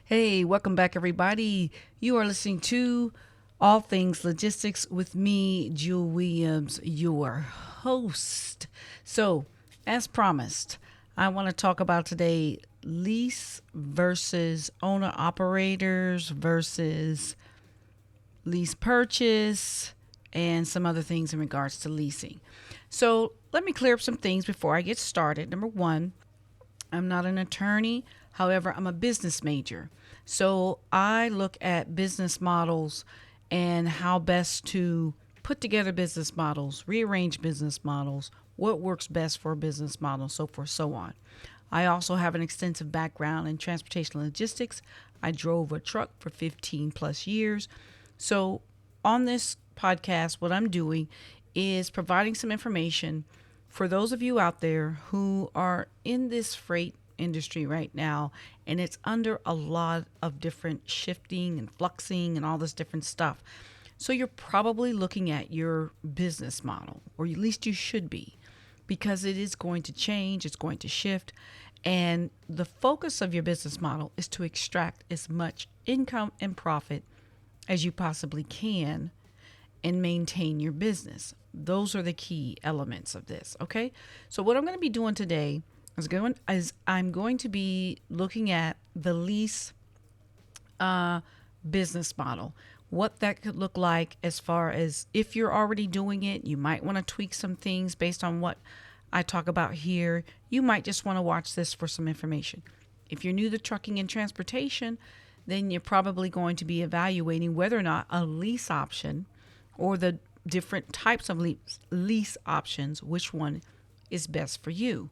Hey, welcome back, everybody. You are listening to All Things Logistics with me, Jewel Williams, your host. So, as promised, I want to talk about today lease versus owner operators versus lease purchase and some other things in regards to leasing. So, let me clear up some things before I get started. Number one, I'm not an attorney. However, I'm a business major. So I look at business models and how best to put together business models, rearrange business models, what works best for a business model, so forth, so on. I also have an extensive background in transportation logistics. I drove a truck for 15 plus years. So on this podcast, what I'm doing is providing some information for those of you out there who are in this freight industry right now, and it's under a lot of different shifting and fluxing and all this different stuff. So you're probably looking at your business model, or at least you should be, because it is going to change, it's going to shift, and the focus of your business model is to extract as much income and profit as you possibly can and maintain your business. Those are the key elements of this. Okay. So what I'm going to be doing today is I'm going to be looking at the lease business model, what that could look like. As far as if you're already doing it, you might want to tweak some things based on what I talk about here. You might just want to watch this for some information. If you're new to trucking and transportation, then you're probably going to be evaluating whether or not a lease option or the different types of lease options, which one is best for you.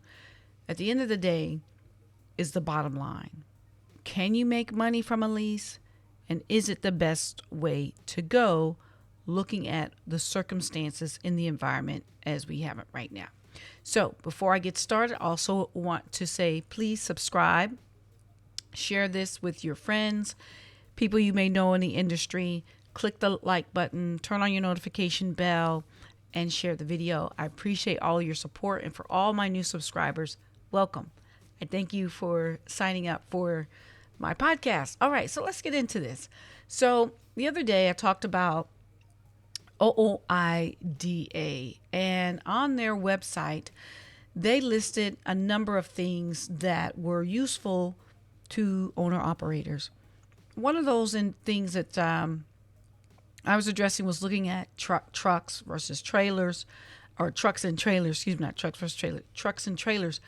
At the end of the day, is the bottom line. Can you make money from a lease? And is it the best way to go, looking at the circumstances in the environment as we have it right now? So before I get started, I also want to say, please subscribe, share this with your friends, people you may know in the industry. Click the like button, turn on your notification bell, and share the video. I appreciate all your support. And for all my new subscribers, welcome. I thank you for signing up for my podcast. All right, so let's get into this. So the other day I talked about OOIDA, and on their website, they listed a number of things that were useful to owner operators. One of those things that I was addressing was looking at trucks versus trailers, or trucks and trailers, excuse me, not trucks versus trailers, trucks and trailers.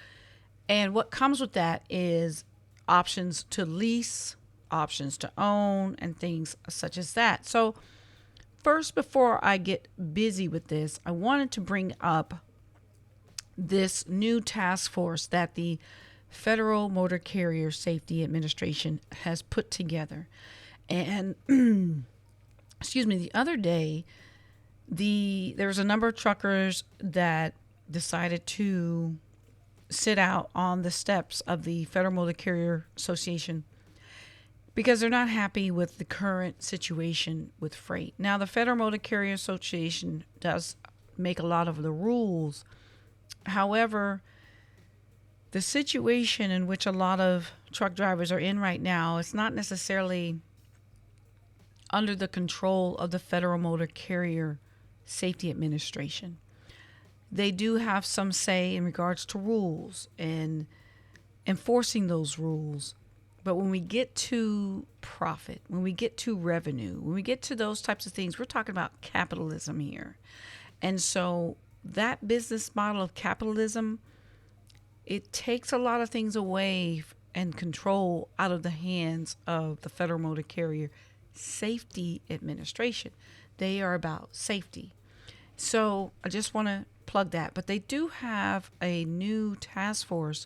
And what comes with that is options to lease, options to own, and things such as that. So first, before I get busy with this, I wanted to bring up this new task force that the Federal Motor Carrier Safety Administration has put together. And excuse me, the other day, there was a number of truckers that decided to sit out on the steps of the Federal Motor Carrier Association because they're not happy with the current situation with freight. Now, the Federal Motor Carrier Association does make a lot of the rules. However, the situation in which a lot of truck drivers are in right now, it's not necessarily under the control of the Federal Motor Carrier Safety Administration. They do have some say in regards to rules and enforcing those rules. But when we get to profit, when we get to revenue, when we get to those types of things, we're talking about capitalism here. And so that business model of capitalism, it takes a lot of things away and control out of the hands of the Federal Motor Carrier Safety Administration. They are about safety. So I just want to plug that. But they do have a new task force,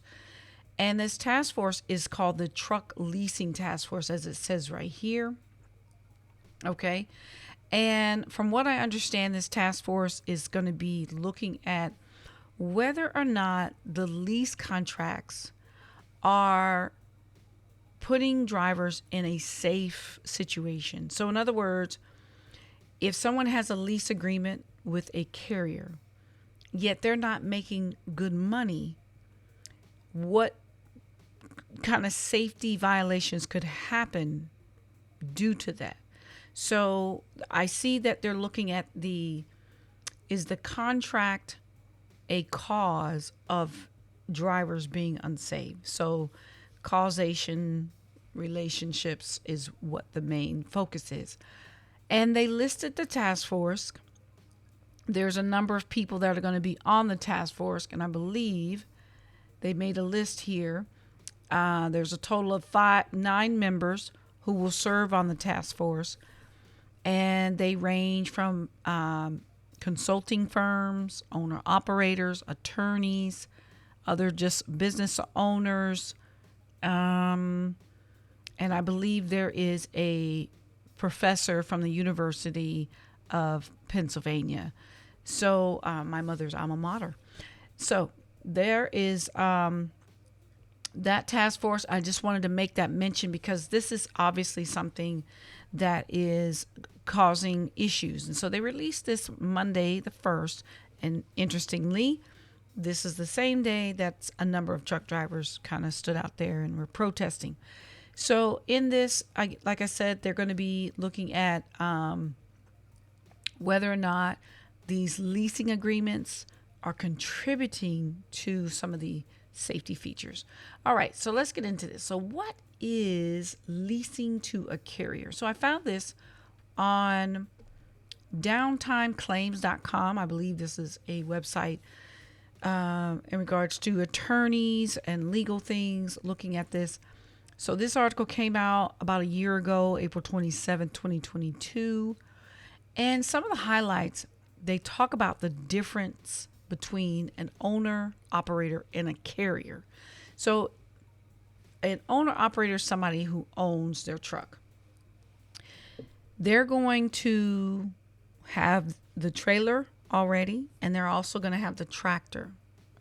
and this task force is called the Truck Leasing Task Force, as it says right here. Okay. And from what I understand, this task force is going to be looking at whether or not the lease contracts are putting drivers in a safe situation. So in other words, if someone has a lease agreement with a carrier, yet they're not making good money, what kind of safety violations could happen due to that. So I see that they're looking at is the contract a cause of drivers being unsafe? So causation relationships is what the main focus is. And they listed the task force. There's a number of people that are going to be on the task force, and I believe they made a list here. There's a total of 9 members who will serve on the task force, and they range from consulting firms, owner operators, attorneys, other just business owners, and I believe there is a professor from the University of Pennsylvania. So my mother's alma mater. So there is that task force. I just wanted to make that mention because this is obviously something that is causing issues. And so they released this Monday the 1st. And interestingly, this is the same day that a number of truck drivers kind of stood out there and were protesting. So in this, like I said, they're going to be looking at whether or not these leasing agreements are contributing to some of the safety features. All right, so let's get into this. So what is leasing to a carrier? So I found this on downtimeclaims.com. I believe this is a website in regards to attorneys and legal things looking at this. So this article came out about a year ago, April 27, 2022. And some of the highlights, they talk about the difference between an owner, operator, and a carrier. So an owner, operator is somebody who owns their truck. They're going to have the trailer already, and they're also going to have the tractor.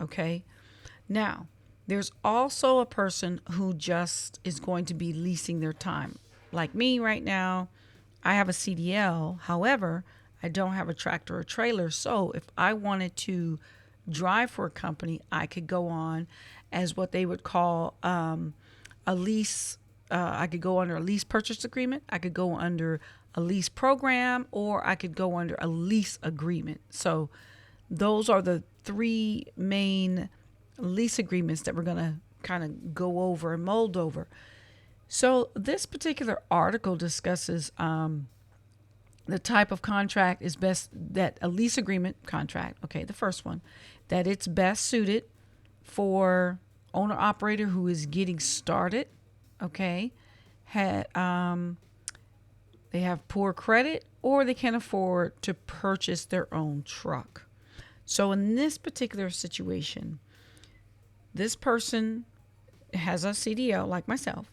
Okay. Now, there's also a person who just is going to be leasing their time. Like me right now, I have a CDL. However, I don't have a tractor or trailer. So if I wanted to drive for a company, I could go on as what they would call a lease. I could go under a lease purchase agreement. I could go under a lease program, or I could go under a lease agreement. So those are the 3 main lease agreements that we're going to kind of go over and mold over. So this particular article discusses the type of contract is best, that a lease agreement contract, okay, the first one, that it's best suited for owner operator who is getting started, okay, they have poor credit, or they can't afford to purchase their own truck. So in this particular situation, this person has a CDL like myself,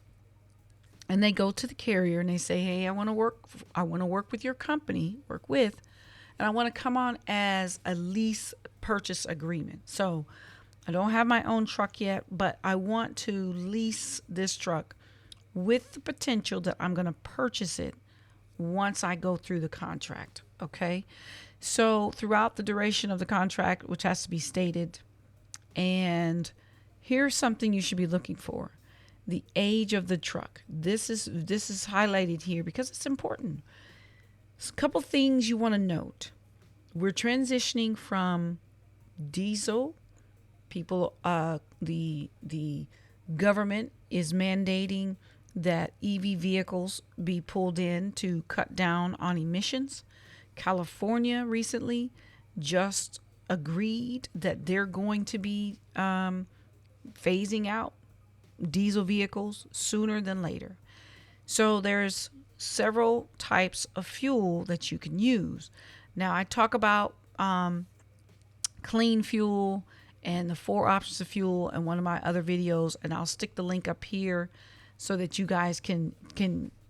and they go to the carrier and they say, "Hey, I want to work with your company, and I want to come on as a lease purchase agreement. So I don't have my own truck yet, but I want to lease this truck with the potential that I'm going to purchase it once I go through the contract." Okay. So throughout the duration of the contract, which has to be stated, and here's something you should be looking for: the age of the truck. This is highlighted here because it's important. There's a couple things you want to note. We're transitioning from diesel. People, the government is mandating that EV vehicles be pulled in to cut down on emissions. California recently just agreed that they're going to be phasing out diesel vehicles sooner than later. So there's several types of fuel that you can use. Now I talk about clean fuel and the 4 options of fuel in one of my other videos, and I'll stick the link up here so that you guys can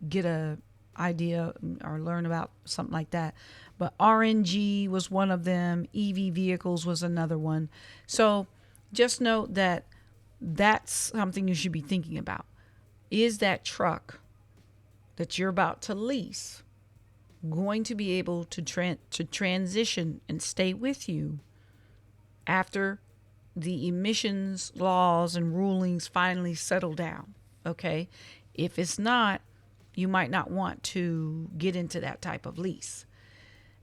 get a idea or learn about something like that. But RNG was one of them. EV vehicles was another one. So just note that that's something you should be thinking about. Is that truck that you're about to lease going to be able to transition and stay with you after the emissions laws and rulings finally settle down. Okay. If it's not, you might not want to get into that type of lease.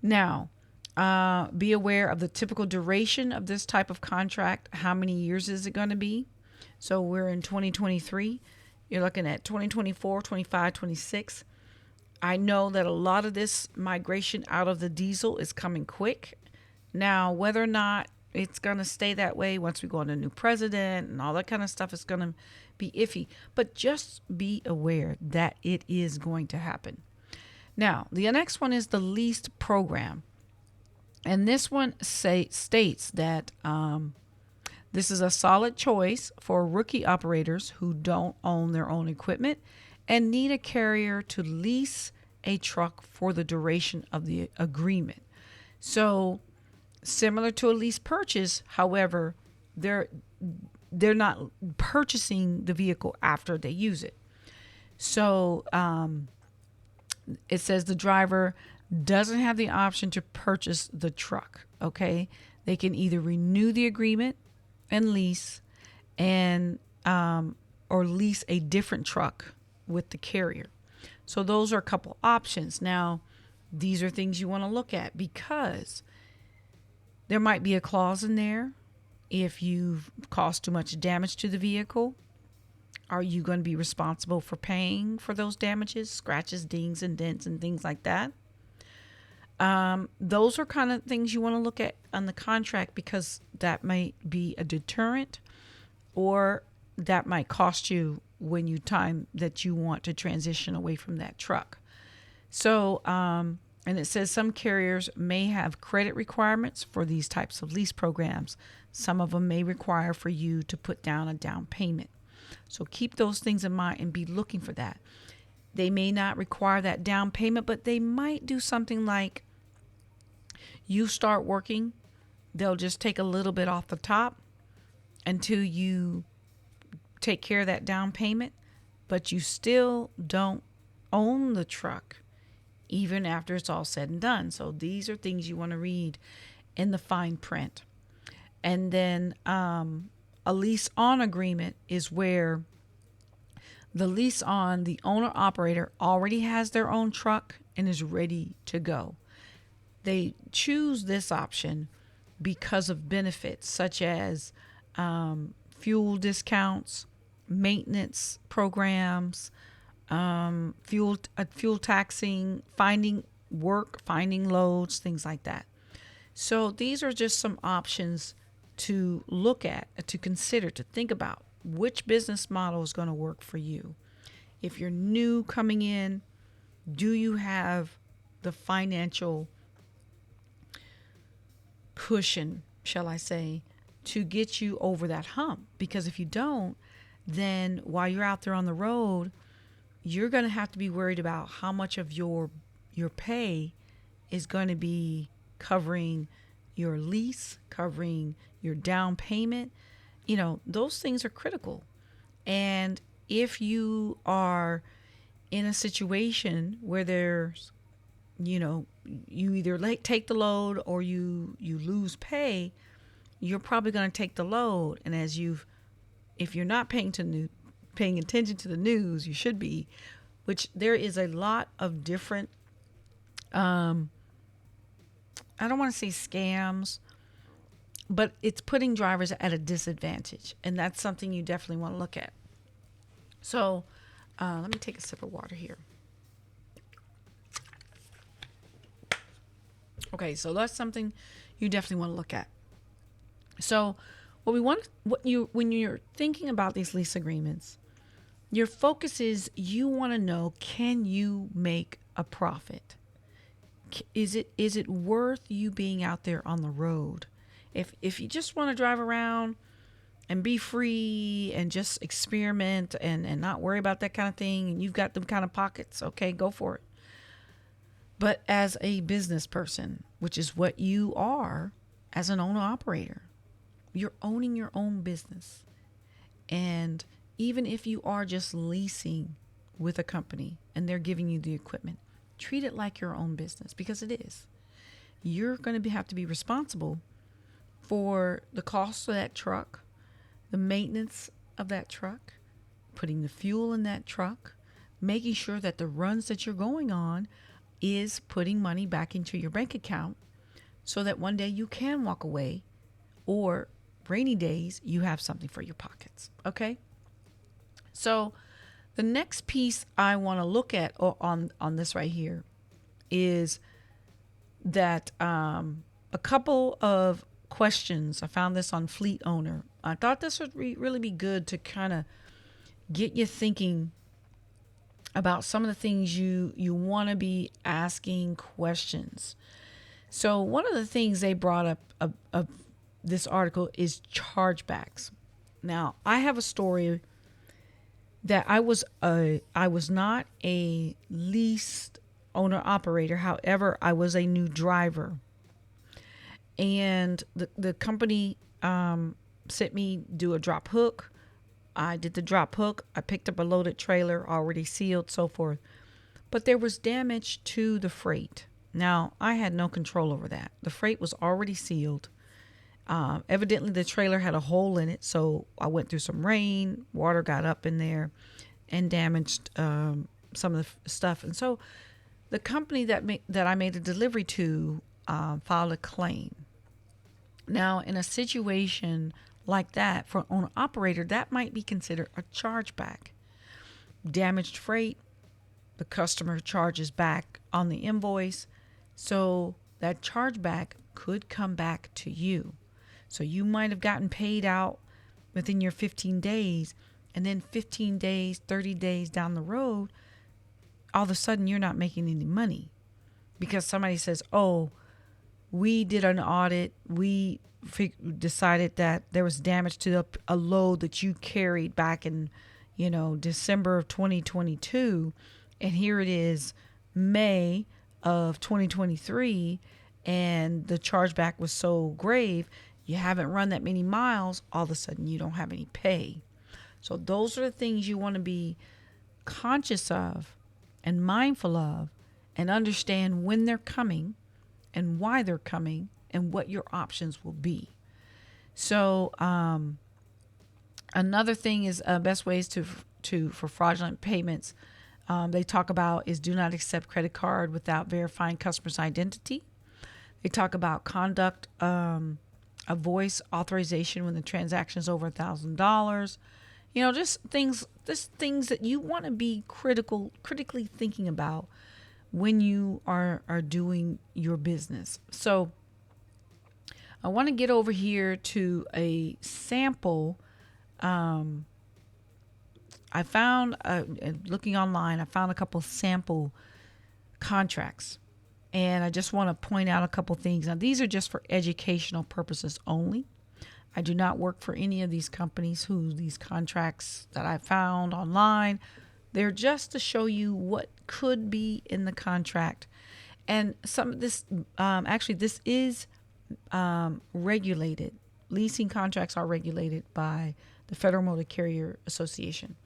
Now, be aware of the typical duration of this type of contract. How many years is it going to be? So we're in 2023. You're looking at 2024, 25, 26. I know that a lot of this migration out of the diesel is coming quick. Now, whether or not it's going to stay that way once we go on a new president and all that kind of stuff is going to be iffy. But just be aware that it is going to happen. Now, the next one is the leased program. And this one states that this is a solid choice for rookie operators who don't own their own equipment and need a carrier to lease a truck for the duration of the agreement. So, similar to a lease purchase, however, they're not purchasing the vehicle after they use it. So, it says the driver doesn't have the option to purchase the truck. Okay, they can either renew the agreement and lease, and or lease a different truck with the carrier. So those are a couple options. Now, these are things you want to look at because there might be a clause in there. If you've caused too much damage to the vehicle, are you going to be responsible for paying for those damages, scratches, dings, and dents, and things like that? Those are kind of things you want to look at on the contract because that might be a deterrent, or that might cost you when you time that you want to transition away from that truck. So, and it says some carriers may have credit requirements for these types of lease programs. Some of them may require for you to put down a down payment. So keep those things in mind and be looking for that. They may not require that down payment, but they might do something like you start working, they'll just take a little bit off the top until you take care of that down payment, but you still don't own the truck even after it's all said and done. So these are things you want to read in the fine print. And then a lease on agreement is where the lease on the owner operator already has their own truck and is ready to go. They choose this option because of benefits such as fuel discounts, maintenance programs, fuel taxing, finding work, finding loads, things like that. So these are just some options to look at, to consider, to think about which business model is going to work for you. If you're new coming in, do you have the financial cushion, shall I say, to get you over that hump? Because if you don't, then while you're out there on the road, you're going to have to be worried about how much of your pay is going to be covering your lease, covering your down payment. You know, those things are critical. And if you are in a situation where there's, you know, you either take the load or you lose pay, you're probably going to take the load. And if you're not paying attention to the news, you should be, which there is a lot of different, I don't want to say scams, but it's putting drivers at a disadvantage. And that's something you definitely want to look at. So let me take a sip of water here. Okay, so that's something you definitely want to look at. So when you're thinking about these lease agreements, your focus is you want to know, can you make a profit? Is it worth you being out there on the road? If you just want to drive around and be free and just experiment and not worry about that kind of thing, and you've got them kind of pockets, okay, go for it. But as a business person, which is what you are as an owner operator, you're owning your own business. And even if you are just leasing with a company and they're giving you the equipment, treat it like your own business, because it is. You're going to have to be responsible for the cost of that truck, the maintenance of that truck, putting the fuel in that truck, making sure that the runs that you're going on is putting money back into your bank account so that one day you can walk away, or rainy days, you have something for your pockets. Okay? So the next piece I want to look at on this right here is that a couple of questions. I found this on Fleet Owner. I thought this would really be good to kind of get you thinking about some of the things you want to be asking questions. So one of the things they brought up of this article is chargebacks. Now, I have a story that I was not a leased owner operator. However, I was a new driver, and the company sent me do a drop hook. I did the drop hook. I picked up a loaded trailer already sealed, so forth. But there was damage to the freight. Now, I had no control over that. The freight was already sealed. Evidently, the trailer had a hole in it, so I went through some rain. Water got up in there and damaged some of the stuff. And so the company that I made a delivery to filed a claim. Now, in a situation like that, for an owner operator, that might be considered a chargeback. Damaged freight, the customer charges back on the invoice, so that chargeback could come back to you. So you might have gotten paid out within your 15 days, and then 15 days, 30 days down the road, all of a sudden you're not making any money because somebody says, oh, we did an audit. We decided that there was damage to a load that you carried back in, December of 2022. And here it is, May of 2023. And the chargeback was so grave, you haven't run that many miles. All of a sudden, you don't have any pay. So those are the things you want to be conscious of and mindful of, and understand when they're coming and why they're coming and what your options will be. So another thing is best ways for fraudulent payments. They talk about is do not accept credit card without verifying customer's identity. They talk about conduct a voice authorization when the transaction is over $1,000. Just things that you want to be critically thinking about when you are doing your business. So I want to get over here to a sample. I found, looking online, I found a couple sample contracts. And I just want to point out a couple things. Now, these are just for educational purposes only. I do not work for any of these companies these contracts that I found online. They're just to show you what could be in the contract. And some of this, this is regulated. Leasing contracts are regulated by the Federal Motor Carrier Association.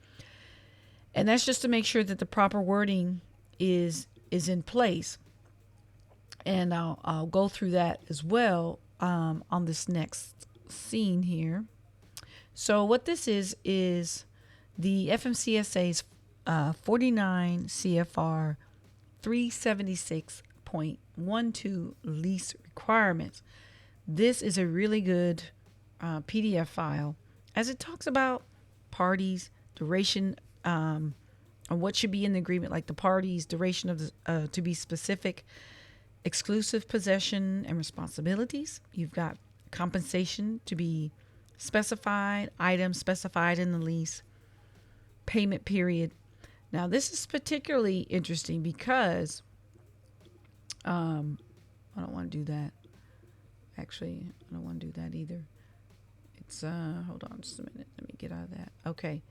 And that's just to make sure that the proper wording is in place. And I'll go through that as well on this next scene here. So what this is the FMCSA's 49 CFR 376.12 lease requirements. This is a really good PDF file as it talks about parties, duration, and what should be in the agreement, like the parties, duration of the to be specific, exclusive possession and responsibilities. You've got compensation to be specified, items specified in the lease, payment period. Now, this is particularly interesting because I don't want to do that. Actually, I don't want to do that either. It's hold on just a minute. Let me get out of that. Okay.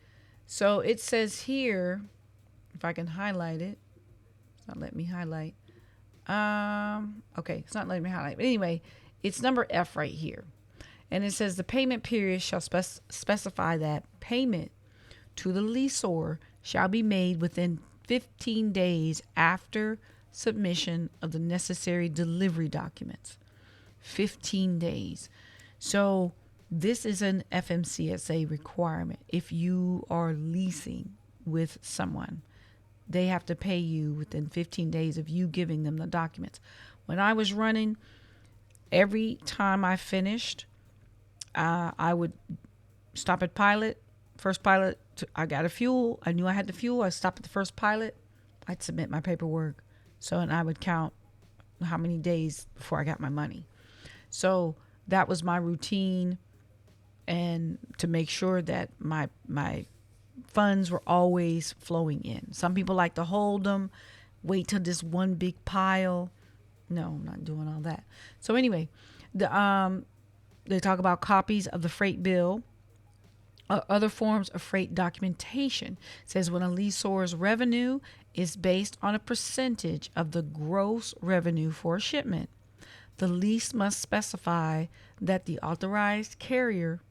So it says here, if I can highlight it, it's not letting me highlight. Okay, it's not letting me highlight. But anyway, it's number F right here. And it says the payment period shall specify that payment to the leaseor shall be made within 15 days after submission of the necessary delivery documents. 15 days. So this is an FMCSA requirement. If you are leasing with someone, they have to pay you within 15 days of you giving them the documents. When I was running, every time I finished, I would stop at pilot. First pilot, I got a fuel. I knew I had the fuel. I stopped at the first pilot. I'd submit my paperwork. So, and I would count how many days before I got my money. So that was my routine, and to make sure that my funds were always flowing in. Some people like to hold them, wait till this one big pile. No, I'm not doing all that. So anyway, they talk about copies of the freight bill, other forms of freight documentation. It says when a leasor's revenue is based on a percentage of the gross revenue for a shipment, the lease must specify that the authorized carrier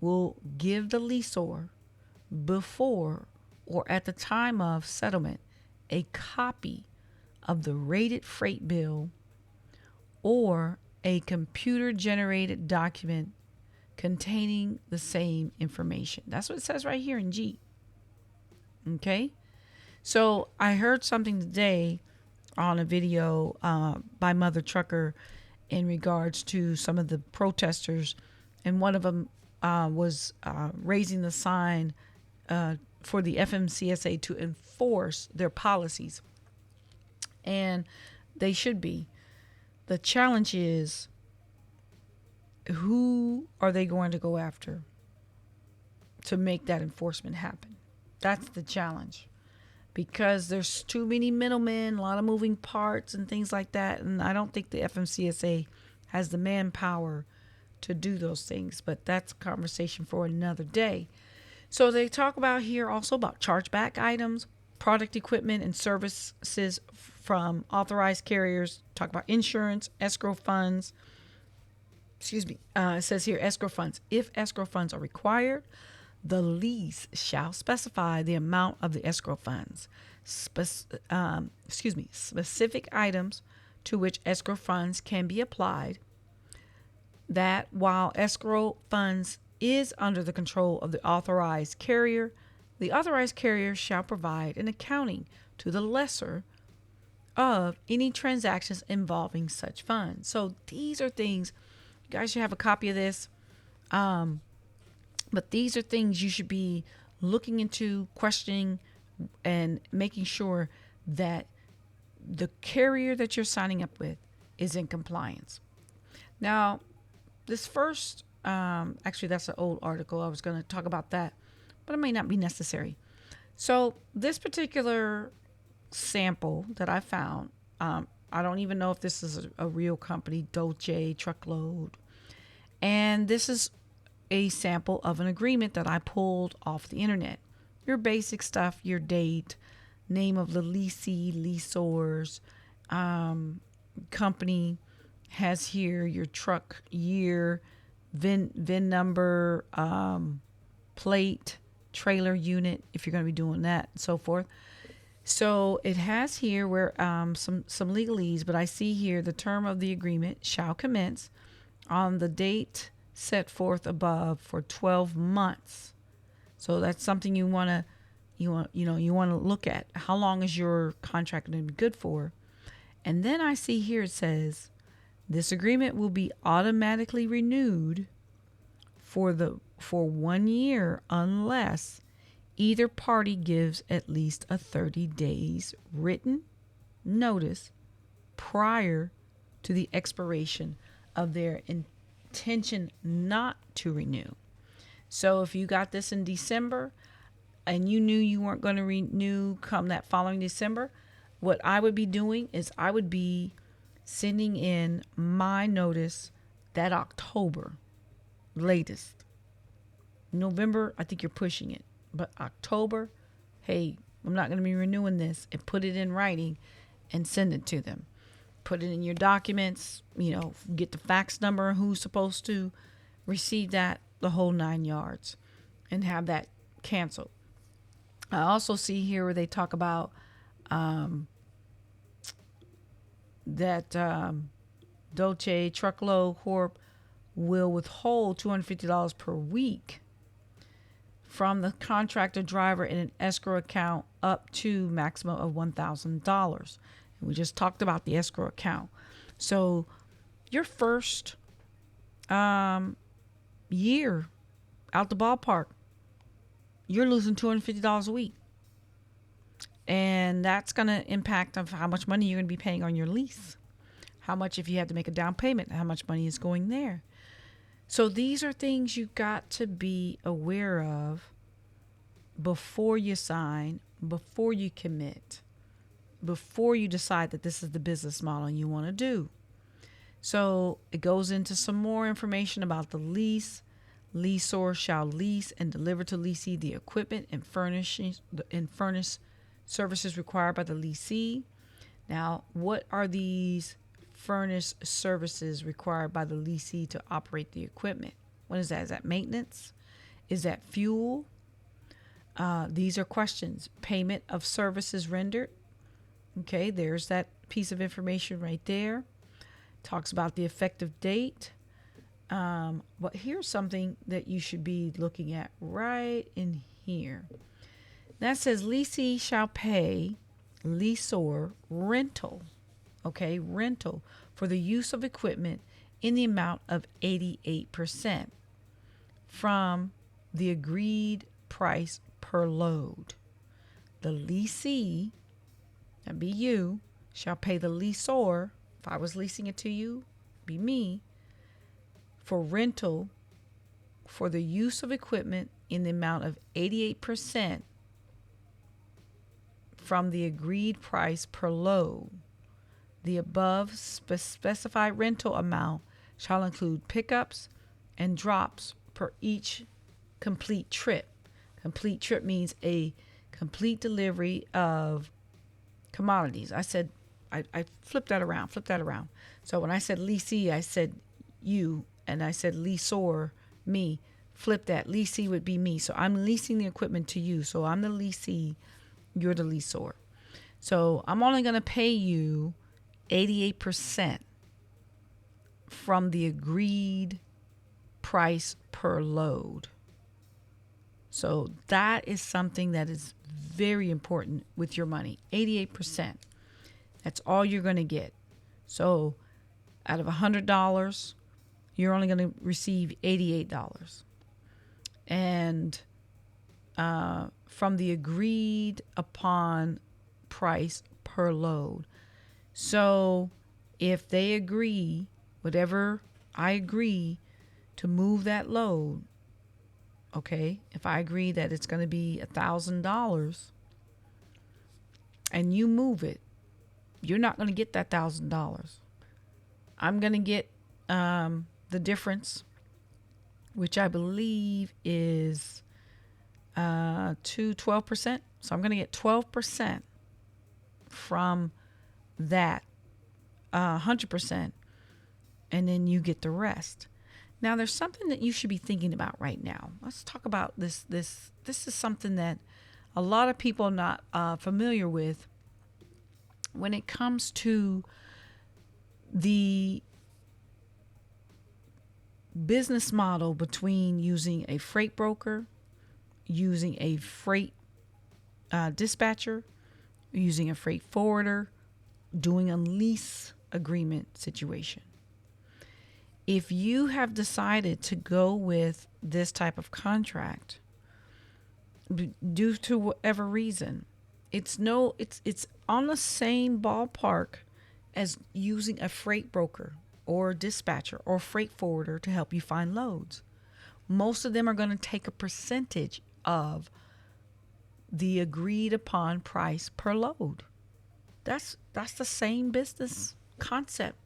will give the leasor, before or at the time of settlement, a copy of the rated freight bill or a computer generated document containing the same information. That's what it says right here in G. Okay? So I heard something today on a video by Mother Trucker in regards to some of the protesters, and one of them was raising the sign for the FMCSA to enforce their policies. And they should be. The challenge is, who are they going to go after to make that enforcement happen? That's the challenge. Because there's too many middlemen, a lot of moving parts and things like that. And I don't think the FMCSA has the manpower to do those things. But that's a conversation for another day. So they talk about here also about chargeback items, product equipment and services from authorized carriers. Talk about insurance, escrow funds. It says here escrow funds. If escrow funds are required, the lease shall specify the amount of the escrow funds. Specific items to which escrow funds can be applied. That while escrow funds is under the control of the authorized carrier, the authorized carrier shall provide an accounting to the lessor of any transactions involving such funds. So these are things, you guys should have a copy of this. But these are things you should be looking into, questioning, and making sure that the carrier that you're signing up with is in compliance. Now, this first, actually, that's an old article. I was going to talk about that, but it may not be necessary. So this particular sample that I found, I don't even know if this is a real company, Dolce Truckload. And this is a sample of an agreement that I pulled off the internet. Your basic stuff, your date, name of the leasee, leasors, company has here your truck year, VIN number, plate, trailer unit, if you're going to be doing that, and so forth. So it has here where some legalese, but I see here the term of the agreement shall commence on the date set forth above for 12 months. So that's something you want to look at. How long is your contract going to be good for? And then I see here it says this agreement will be automatically renewed for 1 year unless either party gives at least a 30 days written notice prior to the expiration of their intention not to renew. So if you got this in December and you knew you weren't going to renew come that following December, what I would be doing is I would be sending in my notice that October latest. November, I think you're pushing it. But October, hey, I'm not going to be renewing this, and put it in writing and send it to them. Put it in your documents, get the fax number, who's supposed to receive that, the whole 9 yards, and have that canceled. I also see here where they talk about that Dolce Truckload Corp will withhold $250 per week from the contractor driver in an escrow account up to maximum of $1,000. And we just talked about the escrow account. So your first year out the ballpark, you're losing $250 a week. And that's going to impact of how much money you're going to be paying on your lease. How much, if you have to make a down payment, how much money is going there. So these are things you've got to be aware of before you sign, before you commit, before you decide that this is the business model you want to do. So it goes into some more information about the lease. Leasor shall lease and deliver to leasee the equipment and furnish services required by the leasee. Now, what are these furnish services required by the leasee to operate the equipment? What is that? Is that maintenance? Is that fuel? These are questions. Payment of services rendered. Okay, there's that piece of information right there. Talks about the effective date. But here's something that you should be looking at right in here. That says leasee shall pay leasor rental. Okay, rental for the use of equipment in the amount of 88% from the agreed price per load. The leasee, that be you, shall pay the leasor, if I was leasing it to you, be me, for rental for the use of equipment in the amount of 88% from the agreed price per load. The above specified rental amount shall include pickups and drops per each complete trip. Complete trip means a complete delivery of commodities. I flipped that around. So when I said leasee, I said you, and I said leasor, me. Flip that. Leasee would be me. So I'm leasing the equipment to you. So I'm the leasee, you're the leasor. So I'm only going to pay you 88% from the agreed price per load. So that is something that is very important with your money. 88%. That's all you're going to get. So out of $100, you're only going to receive $88. And from the agreed upon price per load. So if they agree, whatever I agree to move that load, okay, if I agree that it's going to be $1,000 and you move it, you're not going to get that $1,000. I'm going to get the difference, which I believe is to 12%. So I'm going to get 12% from that 100%, and then you get the rest. Now, there's something that you should be thinking about right now. Let's talk about this. This is something that a lot of people are not familiar with when it comes to the business model between using a freight broker, using a freight dispatcher, using a freight forwarder, doing a lease agreement situation. If you have decided to go with this type of contract due to whatever reason, it's on the same ballpark as using a freight broker or dispatcher or freight forwarder to help you find loads. Most of them are going to take a percentage of the agreed upon price per load. That's the same business concept.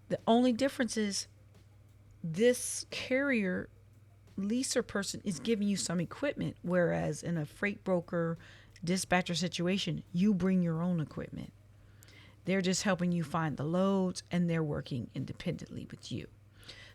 The only difference is this carrier leaser person is giving you some equipment, whereas in a freight broker dispatcher situation, you bring your own equipment. They're just helping you find the loads, and they're working independently with you.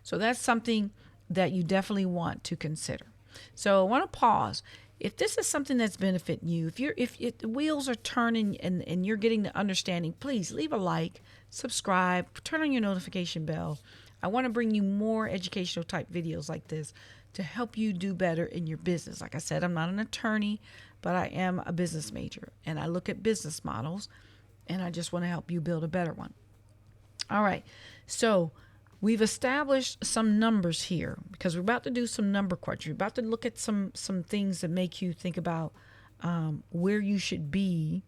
So that's something that you definitely want to consider. So I want to pause. If this is something that's benefiting you, if the wheels are turning and you're getting the understanding, please leave a like, subscribe, turn on your notification bell. I want to bring you more educational type videos like this to help you do better in your business. Like I said, I'm not an attorney, but I am a business major, and I look at business models, and I just want to help you build a better one. All right. So we've established some numbers here because we're about to do some number crunch. We're about to look at some things that make you think about where you should be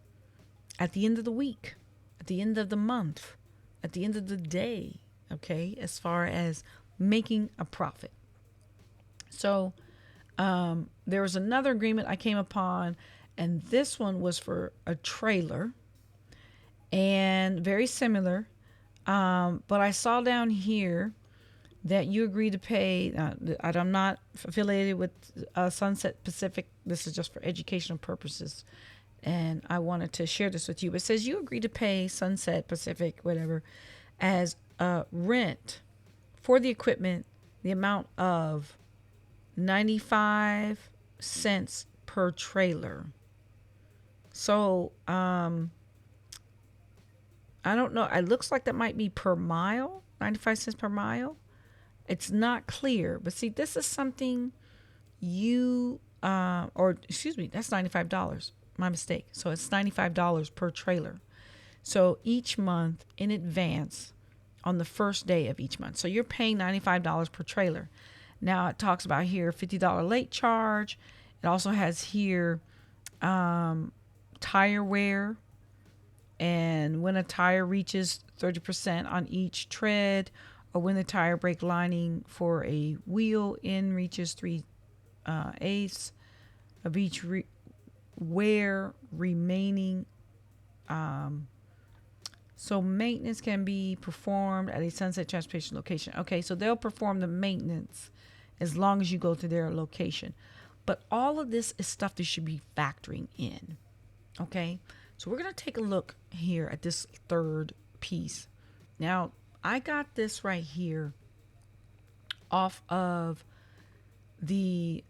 at the end of the week, at the end of the month, at the end of the day, okay, as far as making a profit. So there was another agreement I came upon, and this one was for a trailer and very similar. But I saw down here that you agreed to pay. I'm not affiliated with Sunset Pacific. This is just for educational purposes. And I wanted to share this with you. It says you agreed to pay Sunset Pacific, whatever, as rent for the equipment, the amount of 95 cents per trailer. So, I don't know. It looks like that might be per mile, 95 cents per mile. It's not clear. But see, this is something you, that's $95. My mistake. So it's $95 per trailer. So each month in advance on the first day of each month. So you're paying $95 per trailer. Now it talks about here $50 late charge. It also has here tire wear. And when a tire reaches 30% on each tread, or when the tire brake lining for a wheel in reaches 3/8 of each wear remaining. So maintenance can be performed at a Sunset Transportation location. Okay, so they'll perform the maintenance as long as you go to their location. But all of this is stuff that should be factoring in. Okay, so we're going to take a look here at this third piece. Now, I got this right here off of the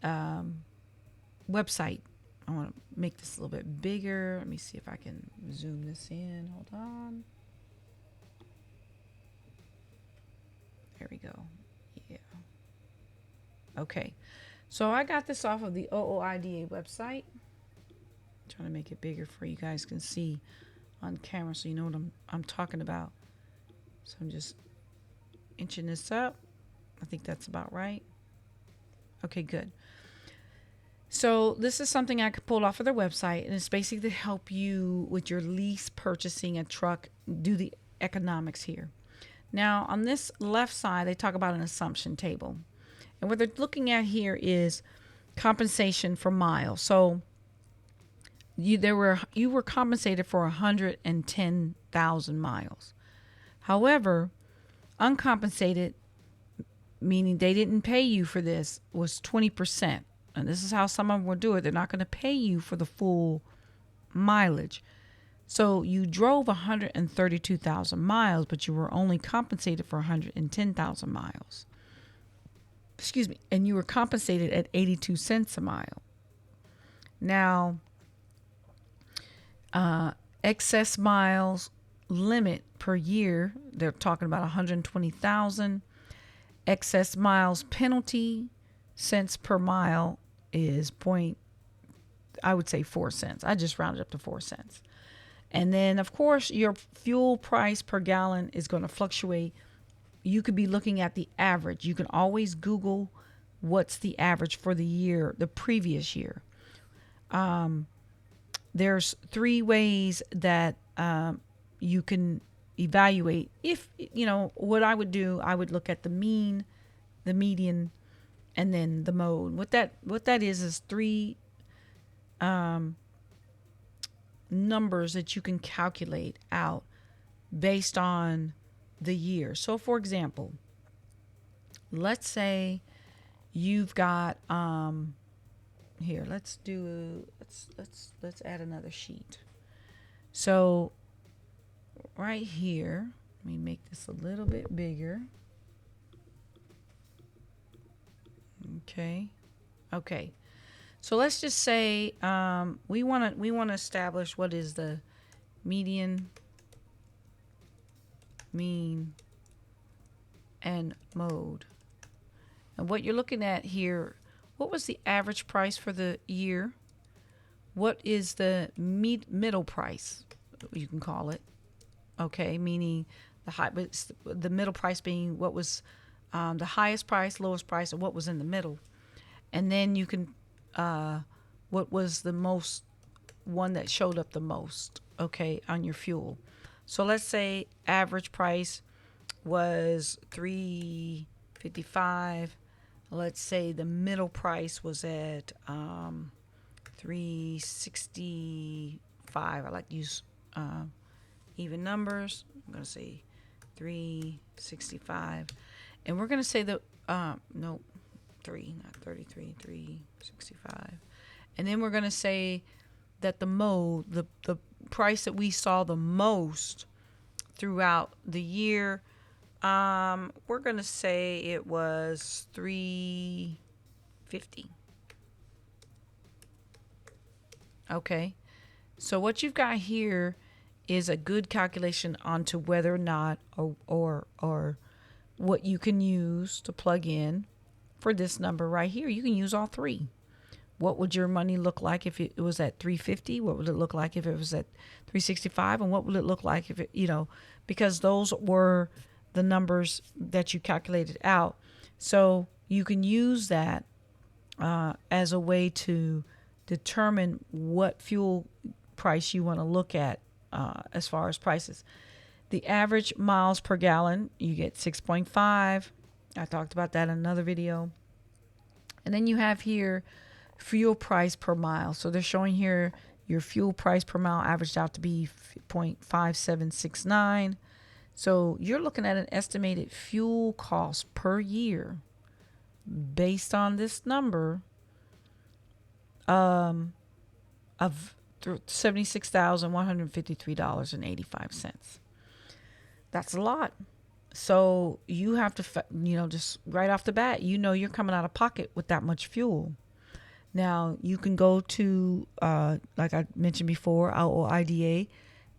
website. I want to make this a little bit bigger. Let me see if I can zoom this in. Hold on. There we go. Yeah. Okay. So I got this off of the OOIDA website. I'm trying to make it bigger for you guys can see on camera so you know what I'm talking about. So I'm just inching this up. I think that's about right. Okay, good. So this is something I could pull off of their website, and it's basically to help you with your lease purchasing a truck, do the economics here. Now, on this left side, they talk about an assumption table. And what they're looking at here is compensation for miles. So you were compensated for 110,000 miles. However, uncompensated, meaning they didn't pay you for this, was 20%. And this is how some of them will do it. They're not going to pay you for the full mileage. So you drove 132,000 miles, but you were only compensated for 110,000 miles. Excuse me. And you were compensated at 82 cents a mile. Now, excess miles limit per year, they're talking about 120,000. Excess miles penalty cents per mile is I would say 4 cents. I just rounded up to 4 cents. And then, of course, your fuel price per gallon is going to fluctuate. You could be looking at the average. You can always Google what's the average for the year, the previous year. There's 3 ways that you can evaluate. If, what I would do, I would look at the mean, the median, and then the mode. What that is 3 numbers that you can calculate out based on the year. So, for example, let's say you've got here. Let's add another sheet. So, right here, let me make this a little bit bigger. Okay. So let's just say we want to establish what is the median, mean, and mode. And what you're looking at here, what was the average price for the year? What is the middle price, you can call it? Okay, meaning the middle price being what was the highest price, lowest price, and what was in the middle. And then you can, what was the most one that showed up the most, okay, on your fuel. So let's say average price was $3.55. Let's say the middle price was at $3.65. I like to use even numbers. I'm going to say $3.65. And we're going to say that, no, 3, not 33, $3.65. And then we're going to say that the price that we saw the most throughout the year, we're going to say it was $3.50. Okay. So what you've got here is a good calculation onto whether or not or what you can use to plug in for this number right here. You can use all three. What would your money look like if it was at $3.50? What would it look like if it was at $3.65? And what would it look like if it, because those were the numbers that you calculated out. So you can use that as a way to determine what fuel price you want to look at as far as prices. The average miles per gallon, you get 6.5. I talked about that in another video. And then you have here fuel price per mile. So they're showing here your fuel price per mile averaged out to be 0.5769. So you're looking at an estimated fuel cost per year based on this number of $76,153.85. That's a lot. So you have to, just right off the bat, you're coming out of pocket with that much fuel. Now, you can go to, like I mentioned before, our IDA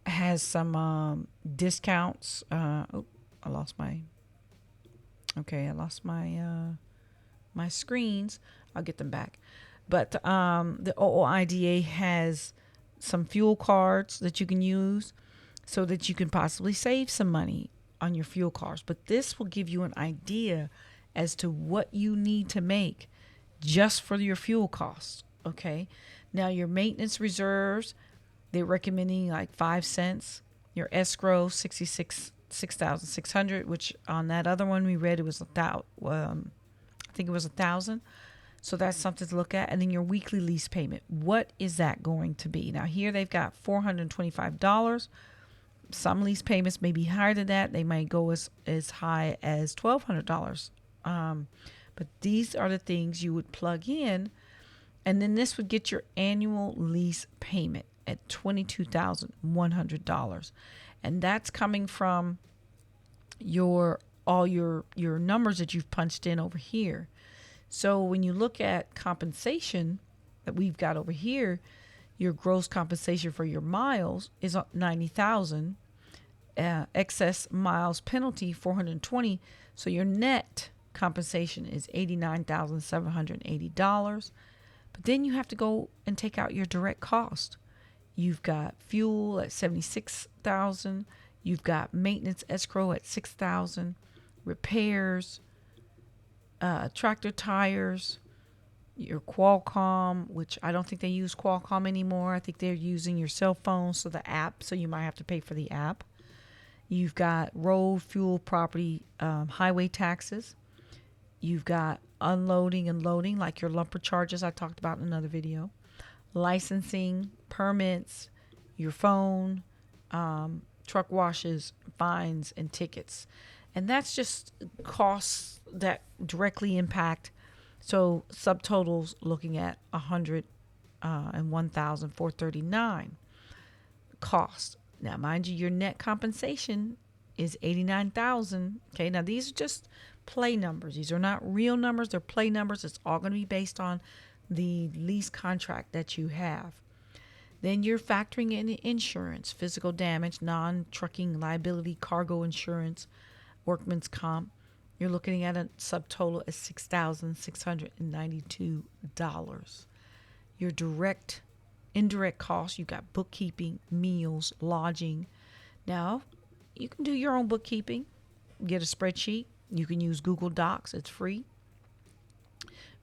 has some discounts. I lost my my screens. I'll get them back. But the OOIDA has some fuel cards that you can use so that you can possibly save some money on your fuel cards. But this will give you an idea as to what you need to make just for your fuel costs. Okay. Now your maintenance reserves, they're recommending like 5 cents. Your escrow, 6,600, which on that other one we read, it was I think it was 1,000. So that's something to look at. And then your weekly lease payment. What is that going to be? Now here they've got $425. Some lease payments may be higher than that. They might go as high as $1,200. But these are the things you would plug in. And then this would get your annual lease payment at $22,100. And that's coming from all your numbers that you've punched in over here. So when you look at compensation that we've got over here, your gross compensation for your miles is 90,000. Excess miles penalty 420. So your net compensation is $89,780. But then you have to go and take out your direct cost. You've got fuel at $76,000. You've got maintenance escrow at $6,000. Repairs, tractor tires, your Qualcomm, which I don't think they use Qualcomm anymore. I think they're using your cell phone, so the app, so you might have to pay for the app. You've got road, fuel, property, highway taxes. You've got unloading and loading, like your lumper charges I talked about in another video. Licensing, permits, your phone, truck washes, fines, and tickets. And that's just costs that directly impact. So subtotals looking at $101,439 cost. Now, mind you, your net compensation is $89,000. Okay, now these are just play numbers. These are not real numbers. They're play numbers. It's all going to be based on the lease contract that you have. Then you're factoring in insurance, physical damage, non-trucking liability, cargo insurance, workman's comp. you're looking at a subtotal of $6,692. Your direct, indirect costs, you got bookkeeping, meals, lodging. Now, you can do your own bookkeeping, get a spreadsheet. You can use Google Docs, it's free.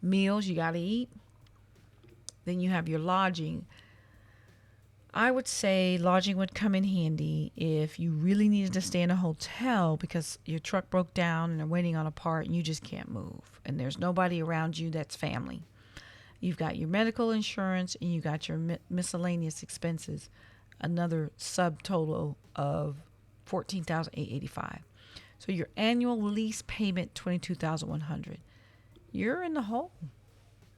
Meals, you got to eat. Then you have your lodging. I would say lodging would come in handy if you really needed to stay in a hotel because your truck broke down and they're waiting on a part and you just can't move. And there's nobody around you that's family. You've got your medical insurance and you got your miscellaneous expenses, another subtotal of $14,885. So your annual lease payment, $22,100. You're in the hole.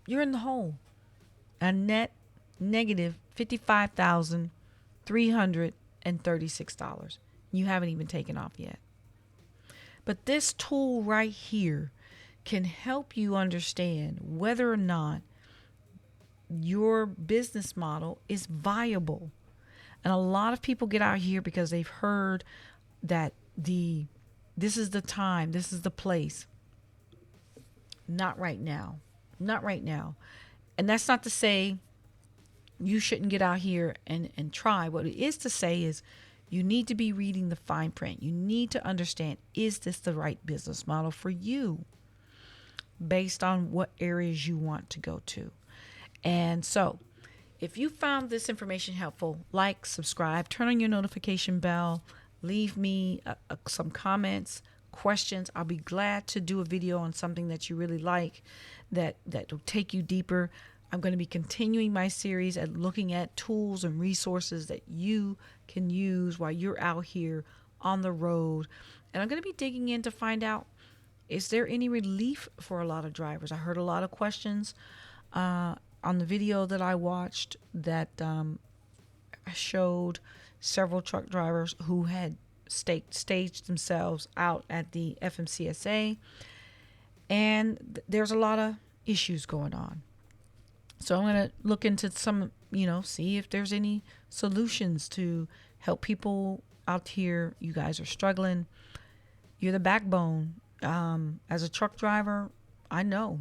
You're in the hole. A net negative $55,336. You haven't even taken off yet. But this tool right here can help you understand whether or not your business model is viable. And a lot of people get out here because they've heard that this is the time, this is the place. Not right now. Not right now. And that's not to say you shouldn't get out here and try. What it is to say is you need to be reading the fine print. You need to understand, is this the right business model for you based on what areas you want to go to? And so if you found this information helpful, like, subscribe, turn on your notification bell, leave me some comments, questions. I'll be glad to do a video on something that you really like that will take you deeper. I'm going to be continuing my series at looking at tools and resources that you can use while you're out here on the road. And I'm going to be digging in to find out, is there any relief for a lot of drivers? I heard a lot of questions on the video that I watched that showed several truck drivers who had staged themselves out at the FMCSA. And there's a lot of issues going on. So I'm going to look into some, see if there's any solutions to help people out here. You guys are struggling. You're the backbone. As a truck driver, I know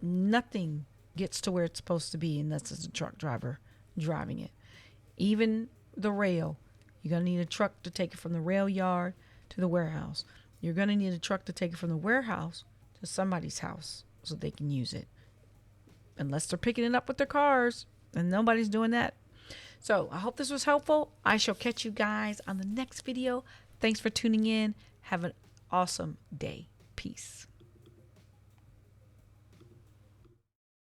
nothing gets to where it's supposed to be unless it's a truck driver driving it. Even the rail. You're going to need a truck to take it from the rail yard to the warehouse. You're going to need a truck to take it from the warehouse to somebody's house so they can use it. Unless they're picking it up with their cars, and nobody's doing that. So I hope this was helpful. I shall catch you guys on the next video. Thanks for tuning in. Have an awesome day. Peace.